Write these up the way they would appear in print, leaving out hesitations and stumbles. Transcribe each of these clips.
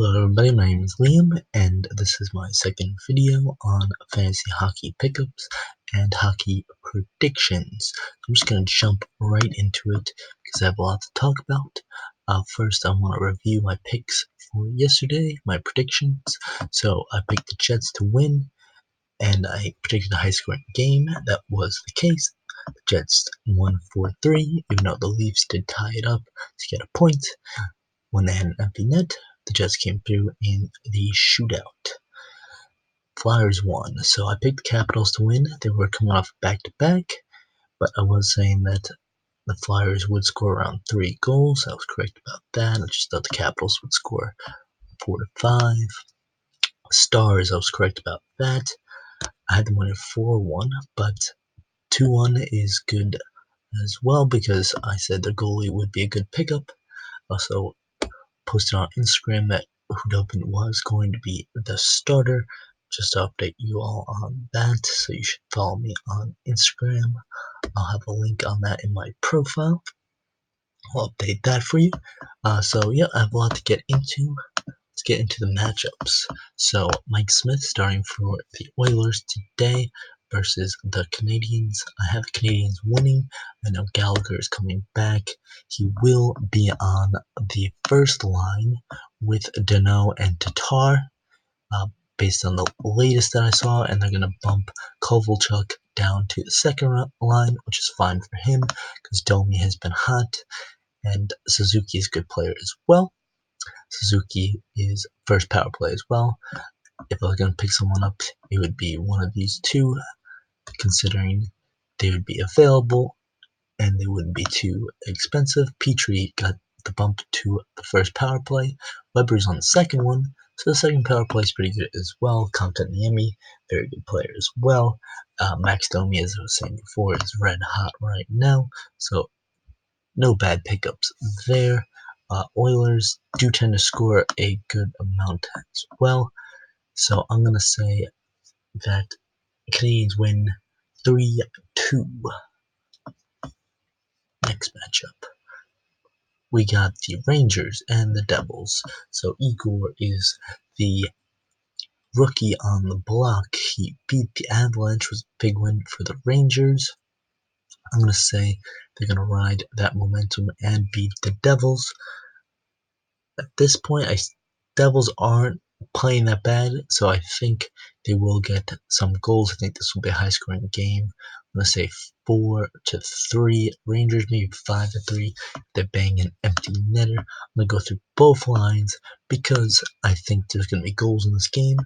Hello everybody, my name is Liam, and this is my second video on fantasy hockey pickups and hockey predictions. I'm just going to jump right into it because I have a lot to talk about. First, I want to review my picks for yesterday, my predictions. So I picked the Jets to win, and I predicted a high-scoring game. That was the case. The Jets won 4-3, even though the Leafs did tie it up to get a point. When they had an empty net, the Jets came through in the shootout. Flyers won, so I picked the Capitals to win. They were coming off back-to-back, but I was saying that the Flyers would score around 3 goals. I was correct about that. I just thought the Capitals would score 4 to 5. Stars, I was correct about that. I had them winning 4-1, but 2-1 is good as well because I said the goalie would be a good pickup. Also posted on Instagram that Hudobin was going to be the starter. Just to update you all on that, so you should follow me on Instagram. I'll have a link on that in my profile. I'll update that for you. So yeah, I have a lot to get into. Let's get into the matchups. So Mike Smith starting for the Oilers today versus the Canadiens. I have the Canadiens winning. I know Gallagher is coming back. He will be on the first line with Danault and Tatar, based on the latest that I saw, and they're going to bump Kovalchuk down to the second line, which is fine for him because Domi has been hot, and Suzuki is a good player as well. Suzuki is first power play as well. If I was going to pick someone up, it would be one of these two, considering they would be available and they wouldn't be too expensive. Petrie got the bump to the first power play. Weber's on the second one, so the second power play is pretty good as well. Kotkaniemi, very good player as well. Max Domi, as I was saying before, is red hot right now, so no bad pickups there. Oilers do tend to score a good amount as well, so I'm going to say that Canadians win 3-2. Next matchup, we got the Rangers and the Devils. So Igor is the rookie on the block. He beat the Avalanche, was a big win for the Rangers. I'm going to say they're going to ride that momentum and beat the Devils. At this point, Devils aren't playing that bad, so I think they will get some goals. I think this will be a high-scoring game. I'm going to say 4-3 Rangers, maybe 5-3. They're banging an empty netter. I'm going to go through both lines because I think there's going to be goals in this game.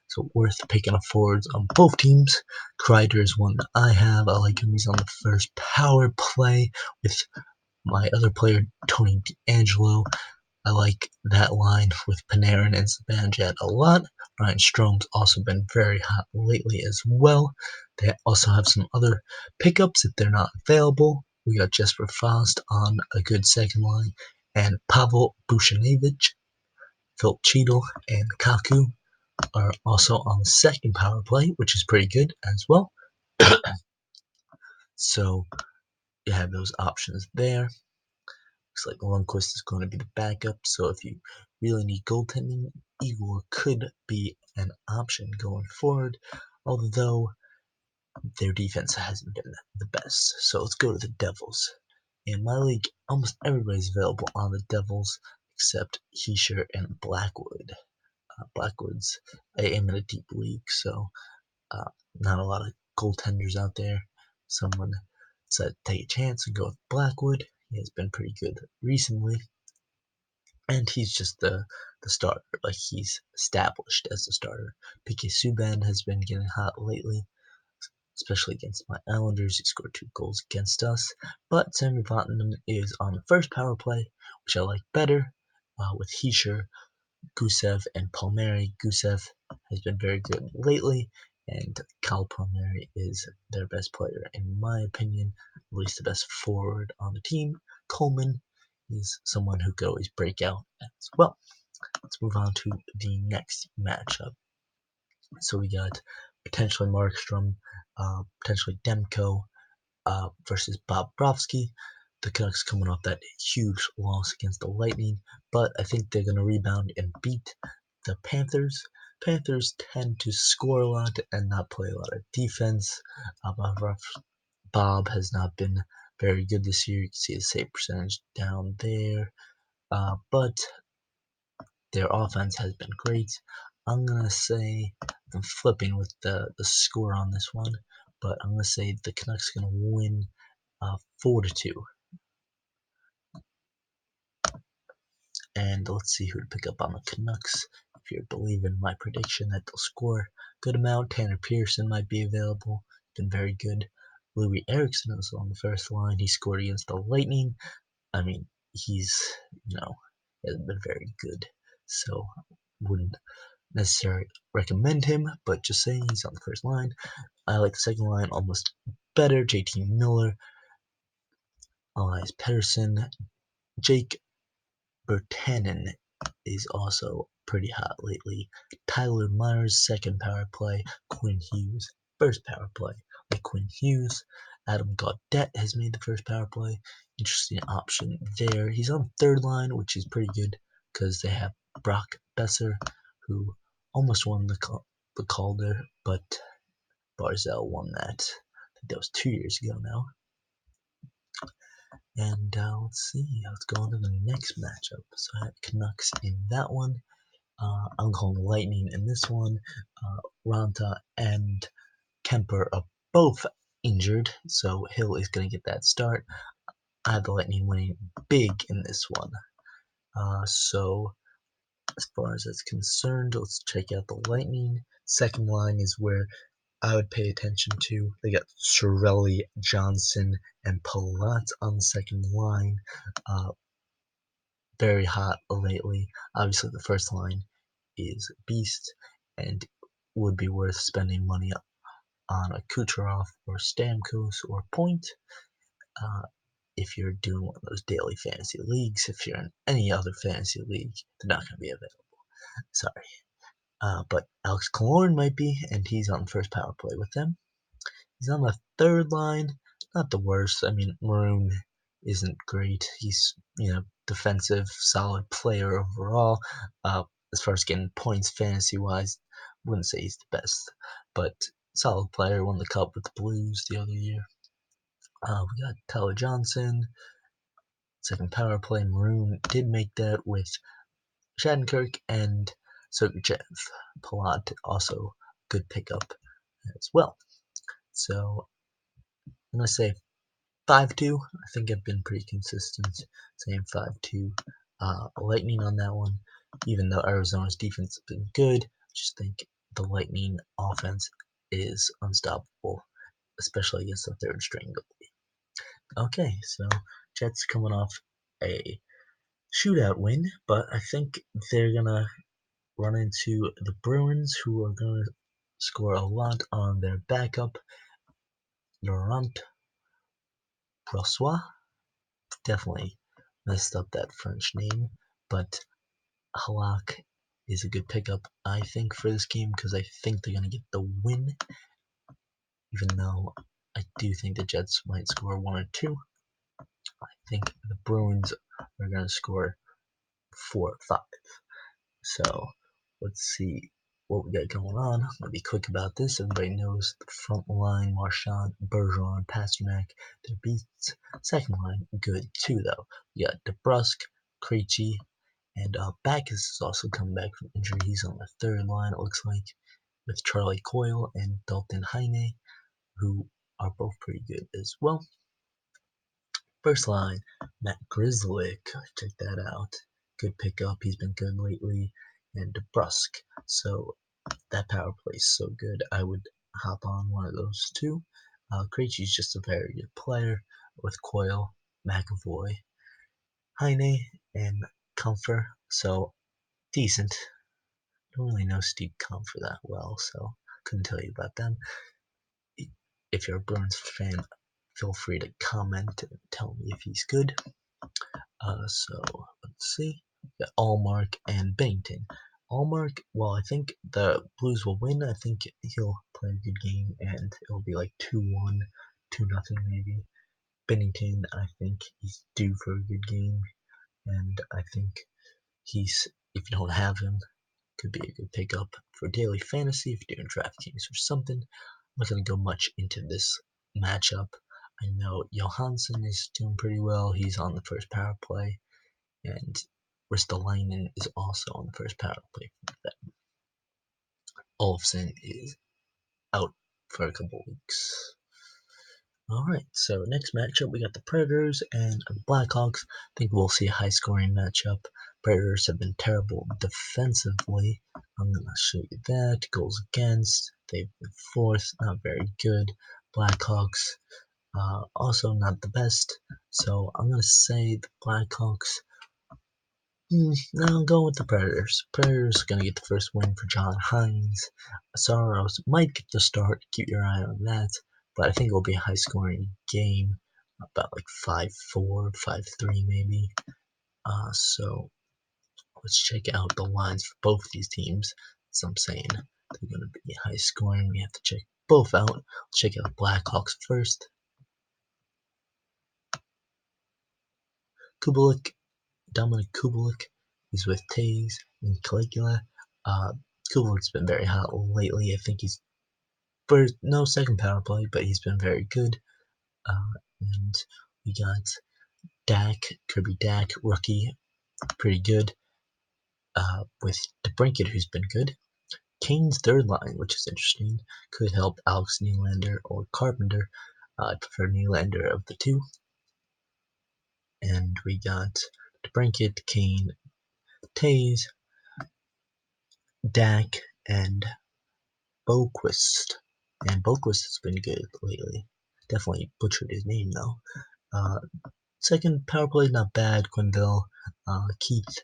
So worth picking up forwards on both teams. Kreider is one that I have. I like him. He's on the first power play with my other player, Tony DeAngelo. I like that line with Panarin and Zibanejad a lot. Ryan Strome's also been very hot lately as well. They also have some other pickups if they're not available. We got Jesper Fast on a good second line, and Pavel Buchnevich, Phil Cheadle, and Kaku are also on the second power play, which is pretty good as well. So you have those options there. Looks like Lundqvist is going to be the backup, so if you really need goaltending, Igor could be an option going forward, although their defense hasn't been the best. So let's go to the Devils. In my league, almost everybody's available on the Devils except Hischier and Blackwood. Blackwood's, I am in a deep league, so not a lot of goaltenders out there. Someone decided to take a chance and go with Blackwood. He has been pretty good recently, and he's just the starter. Like, he's established as the starter. PK Subban has been getting hot lately, especially against my Islanders. He scored 2 goals against us. But Sammy Vatanen is on the first power play, which I like better, with Hischier, Gusev, and Palmieri. Gusev has been very good lately, and Kyle Palmieri is their best player, in my opinion, at least the best forward on the team. Coleman is someone who could always break out as well. Let's move on to the next matchup. So we got potentially Markstrom, potentially Demko versus Bobrovsky. the Canucks coming off that huge loss against the Lightning, but I think they're going to rebound and beat the Panthers. Panthers tend to score a lot and not play a lot of defense. Bob has not been very good this year. You can see the save percentage down there, but their offense has been great. I'm gonna say I'm flipping with the score on this one, but I'm gonna say the Canucks are gonna win 4-2. And let's see who to pick up on the Canucks. If you're believing my prediction that they'll score a good amount, Tanner Pearson might be available. Been very good. Louis Eriksson is on the first line. He scored against the Lightning. I mean, he's hasn't been very good, so wouldn't necessarily recommend him. But just saying, he's on the first line. I like the second line almost better. JT Miller, Elias Pettersson, Jake Bertanen is also pretty hot lately. Tyler Myers, second power play. Quinn Hughes, first power play. Like Quinn Hughes. Adam Gaudette has made the first power play. Interesting option there. He's on third line, which is pretty good because they have Brock Besser, who almost won the Calder, but Barzell won that. I think that was 2 years ago now. And let's see. Let's go on to the next matchup. So I have Canucks in that one. I'm calling Lightning in this one. Ranta and Kemper are both injured, so Hill is going to get that start. I have the Lightning winning big in this one. So as far as that's concerned, let's check out the Lightning. Second line is where I would pay attention to. They got Cirelli, Johnson, and Palat on the second line. Very hot lately. Obviously, the first line is beast and would be worth spending money on a Kucherov or Stamkos or Point. If you're doing one of those daily fantasy leagues, if you're in any other fantasy league, they're not going to be available. Sorry. But Alex Killorn might be, and he's on the first power play with them. He's on the third line, not the worst. I mean, Maroon isn't great. He's, defensive, solid player overall. As far as getting points fantasy wise, wouldn't say he's the best, but solid player. Won the cup with the Blues the other year. We got Tyler Johnson, second power play. Maroon did make that with Shattenkirk and Sergachev. Palat also good pickup as well. So I'm gonna say 5-2. I think I've been pretty consistent saying 5-2. Lightning on that one. Even though Arizona's defense has been good, I just think the Lightning offense is unstoppable, especially against the third string goalie. Okay, so Jets coming off a shootout win, but I think they're gonna run into the Bruins, who are gonna score a lot on their backup, Laurent Brossoit. Definitely messed up that French name, but Halak is a good pickup, I think, for this game because I think they're going to get the win, even though I do think the Jets might score 1 or 2. I think the Bruins are going to score 4 or 5. So let's see what we got going on. I'm going to be quick about this. Everybody knows the front line, Marchand, Bergeron, Pasternak, their beats. Second line, good too, though. We got DeBrusk, Krejci, and Backus is also coming back from injury. He's on the third line, it looks like, with Charlie Coyle and Dalton Heine, who are both pretty good as well. First line, Matt Grzelcyk. Check that out. Good pickup. He's been good lately. And DeBrusk. So that power play is so good. I would hop on one of those two. Krejci's just a very good player with Coyle, McAvoy, Heine, and Comfort. So decent. Don't really know Steve Comfort that well, so couldn't tell you about them. If you're a Bruins fan, feel free to comment and tell me if he's good. So let's see. Yeah, Allmark and Bennington. Allmark, well, I think the Blues will win. I think he'll play a good game, and it'll be like 2-1, 2-0 maybe. Bennington, I think he's due for a good game, and I think he's, if you don't have him, could be a good pickup for daily fantasy if you're doing DraftKings or something. I'm not going to go much into this matchup. I know Johansson is doing pretty well. He's on the first power play, and Ristolainen is also on the first power play. Olofsson is out for a couple weeks. Alright, so next matchup we got the Predators and Blackhawks. I think we'll see a high scoring matchup. Predators have been terrible defensively. I'm going to show you that. Goals against. They've been fourth, not very good. Blackhawks, also not the best. So I'm going to say the Blackhawks. No, I'm going with the Predators. Predators are going to get the first win for John Hines. Saros might get the start. Keep your eye on that. But I think it will be a high-scoring game, about like 5-4, 5-3 maybe. So let's check out the lines for both these teams. So I'm saying they're going to be high-scoring. We have to check both out. Let's check out Blackhawks first. Kubalik, Dominic Kubalik. He's with Taves and Caligula. Kubalik's been very hot lately. I think he's second power play, but he's been very good. And we got Dak, Kirby Dak, rookie, pretty good. With DeBrincat, who's been good. Kane's third line, which is interesting, could help Alex Nylander or Carpenter. I prefer Nylander of the two. And we got DeBrincat, Kane, Taves, Dak, and Boquist. And Boquist has been good lately. Definitely butchered his name though. Second power play, not bad. Quenneville, Keith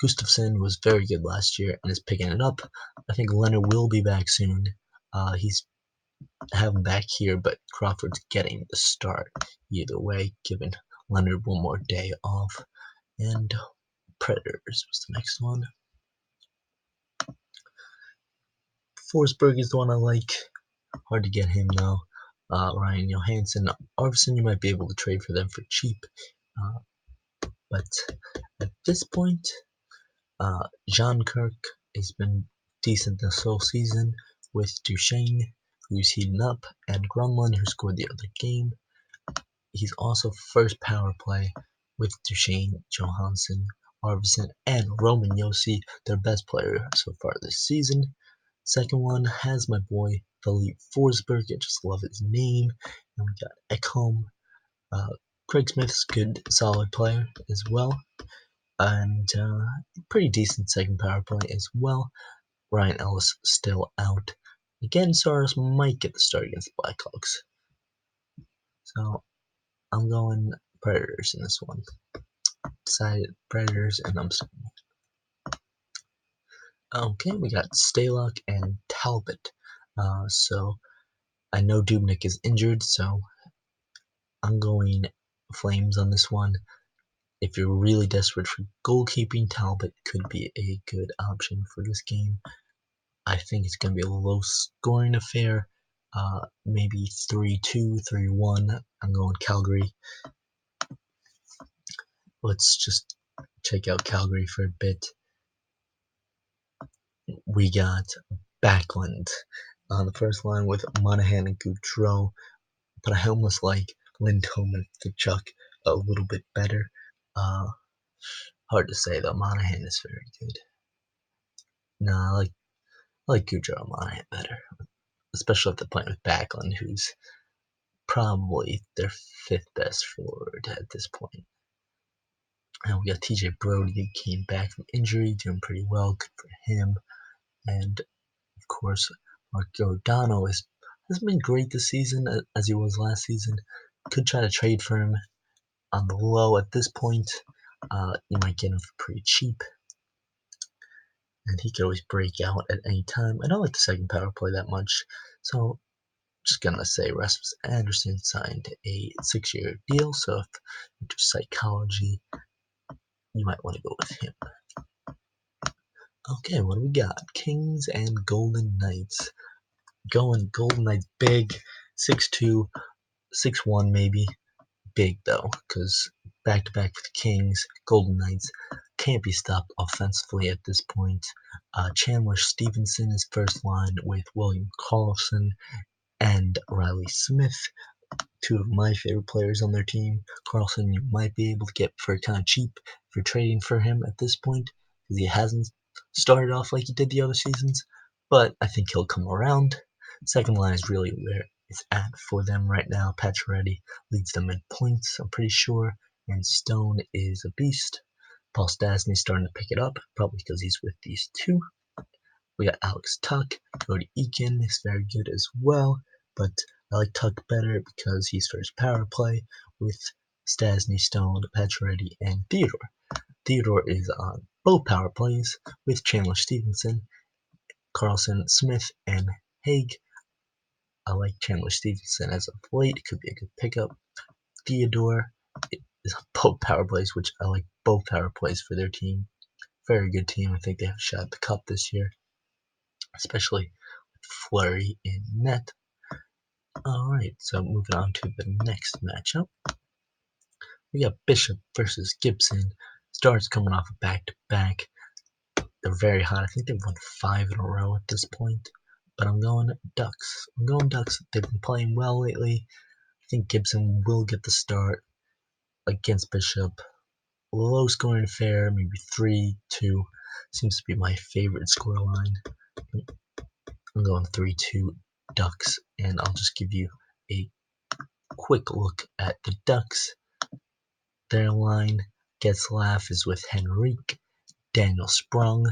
Gustafsson was very good last year and is picking it up. I think Leonard will be back soon. He's having back here, but Crawford's getting the start either way, giving Leonard one more day off. And Predators was the next one. Forsberg is the one I like. Hard to get him though. Ryan Johansson, Arvidsson, you might be able to trade for them for cheap. But at this point, Jean Kirk has been decent this whole season with Duchesne, who's heating up, and Grumlin, who scored the other game. He's also first power play with Duchesne, Johansson, Arvidsson, and Roman Josi, their best player so far this season. Second one has my boy Philippe Forsberg. I just love his name. And we got Ekholm. Craig Smith's good, solid player as well. And pretty decent second power play as well. Ryan Ellis still out. Again, Saros might get the start against the Blackhawks. So I'm going Predators in this one. Decided Predators, and I'm skipping. Okay, we got Stalock and Talbot. So I know Dubnyk is injured, so I'm going Flames on this one. If you're really desperate for goalkeeping, Talbot could be a good option for this game. I think it's going to be a low-scoring affair, maybe 3-2, 3-1. I'm going Calgary. Let's just check out Calgary for a bit. We got Backlund on the first line with Monahan and Gaudreau, but I almost like Lindholm and Tkachuk a little bit better. Hard to say though. Monahan is very good. No, I like Gaudreau and Monahan better, especially if they're playing with Backlund, who's probably their fifth best forward at this point. And we got TJ Brody, who came back from injury, doing pretty well. Good for him. And of course, Mark Giordano hasn't been great this season as he was last season. Could try to trade for him on the low at this point. You might get him for pretty cheap. And he could always break out at any time. I don't like the second power play that much. So I'm just going to say Rasmus Anderson signed a 6-year deal. So if into psychology, you might want to go with him. Okay, what do we got? Kings and Golden Knights. Going Golden Knights big, 6-2, 6-1 maybe. big though, because back-to-back with the Kings, Golden Knights can't be stopped offensively at this point. Chandler Stevenson is first line with William Karlsson and Riley Smith, two of my favorite players on their team. Karlsson you might be able to get for kind of cheap if you're trading for him at this point, because he hasn't started off like he did the other seasons, but I think he'll come around. Second line is really where it's at for them right now. Pacioretty leads them in points, I'm pretty sure, and Stone is a beast. Paul Stastny's starting to pick it up, probably because he's with these two. We got Alex Tuch. Cody Eakin is very good as well, but I like Tuch better because he's first power play with Stastny, Stone, Pacioretty, and Theodore. Theodore is on both power plays with Chandler Stevenson, Karlsson, Smith, and Haig. I like Chandler Stevenson as of late. It could be a good pickup. Theodore is on both power plays, which I like both power plays for their team. Very good team. I think they have a shot at the cup this year, especially with Fleury in net. Alright, so moving on to the next matchup. We got Bishop versus Gibson. Stars coming off a back-to-back. They're very hot. I think they've won 5 in a row at this point. But I'm going Ducks. I'm going Ducks. They've been playing well lately. I think Gibson will get the start against Bishop. Low scoring affair, maybe 3-2. Seems to be my favorite scoreline. I'm going 3-2 Ducks, and I'll just give you a quick look at the Ducks. Their line, Getzlaf is with Henrique. Daniel Sprung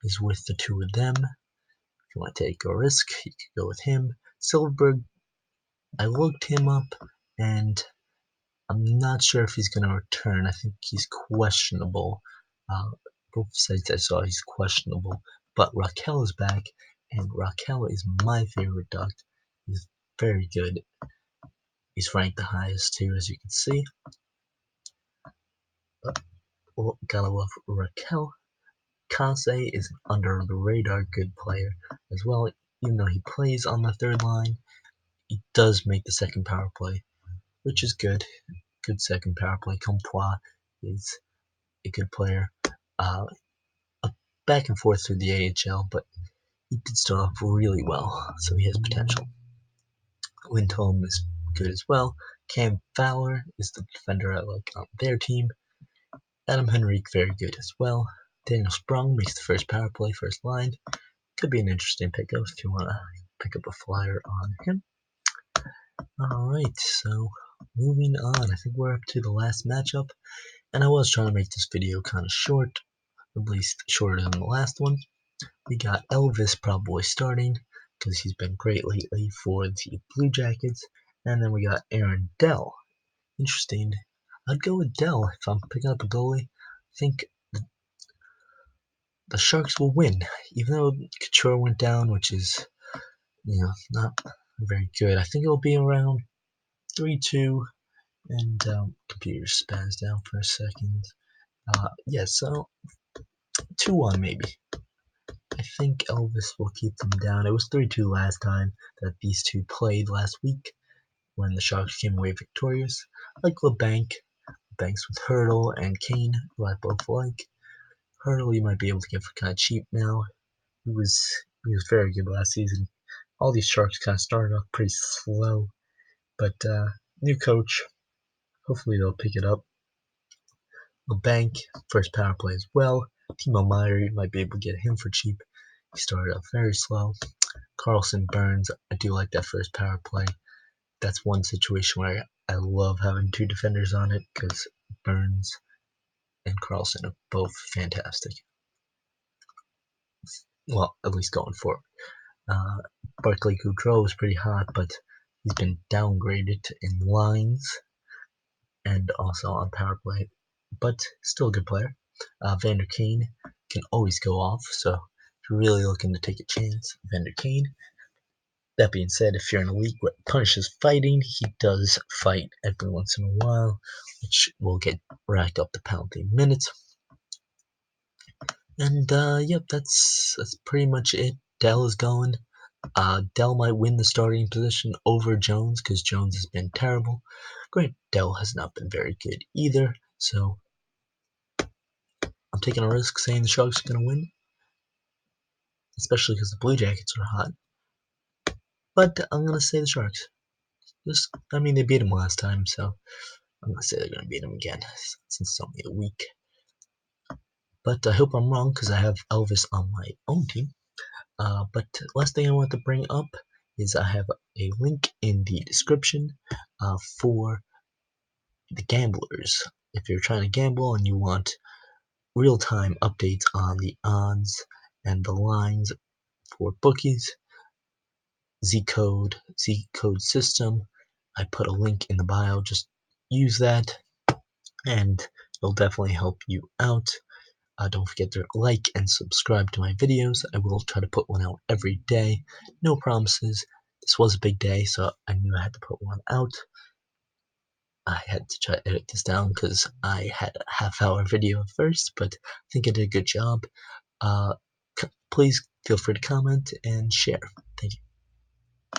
is with the two of them. If you want to take a risk, you could go with him. Silfverberg, I looked him up, and I'm not sure if he's going to return. I think he's questionable. Both sites I saw, he's questionable. But Raquel is back, and Raquel is my favorite duck. He's very good. He's ranked the highest too, as you can see. But gotta love Raquel. Kase is an under the radar good player as well. Even though he plays on the third line, he does make the second power play, which is good. Good second power play. Comtois is a good player. Back and forth through the AHL, but he did start off really well, so he has potential. Lindholm is good as well. Cam Fowler is the defender I like on their team. Adam Henrique, very good as well. Daniel Sprung makes the first power play, first line. Could be an interesting pickup if you want to pick up a flyer on him. Alright, so moving on. I think we're up to the last matchup. And I was trying to make this video kind of short, at least shorter than the last one. We got Elvis probably starting, because he's been great lately for the Blue Jackets. And then we got Aaron Dell. Interesting. I'd go with Dell if I'm picking up a goalie. I think the Sharks will win, even though Couture went down, which is, not very good. I think it'll be around 3-2, and computer spazzed out for a second. Yeah, so 2-1 maybe. I think Elvis will keep them down. It was 3-2 last time that these two played last week when the Sharks came away victorious. Like LeBanc, Banks with Hurdle and Kane, who I both like. Hurdle you might be able to get for kind of cheap now. He was very good last season. All these Sharks kind of started off pretty slow, but new coach, hopefully they'll pick it up. LeBanc, first power play as well. Timo Meier, you might be able to get him for cheap. He started off very slow. Karlsson, Burns, I do like that first power play. That's one situation where I love having two defenders on it because Burns and Karlsson are both fantastic. Well, at least going forward. Barclay Goodrow is pretty hot, but he's been downgraded in lines and also on power play, but still a good player. Vander Kane can always go off, so if you're really looking to take a chance, Vander Kane. That being said, if you're in a league where punishes fighting, he does fight every once in a while, which will get racked up the penalty minutes. And yep, that's pretty much it. Dell is going. Dell might win the starting position over Jones because Jones has been terrible. Great, Dell has not been very good either, so I'm taking a risk saying the Sharks are going to win, especially because the Blue Jackets are hot. But I'm going to say the Sharks. I mean, they beat them last time, so I'm going to say they're going to beat them again since it's only a week. But I hope I'm wrong because I have Elvis on my own team. But last thing I want to bring up is I have a link in the description for the gamblers. If you're trying to gamble and you want real-time updates on the odds and the lines for bookies, Z-Code system, I put a link in the bio. Just use that and it'll definitely help you out. Don't forget to like and subscribe to my videos. I will try to put one out every day. No promises. This was a big day, so I knew I had to put one out. I had to try to edit this down because I had a half-hour video at first, but I think I did a good job. Please feel free to comment and share. Thank you.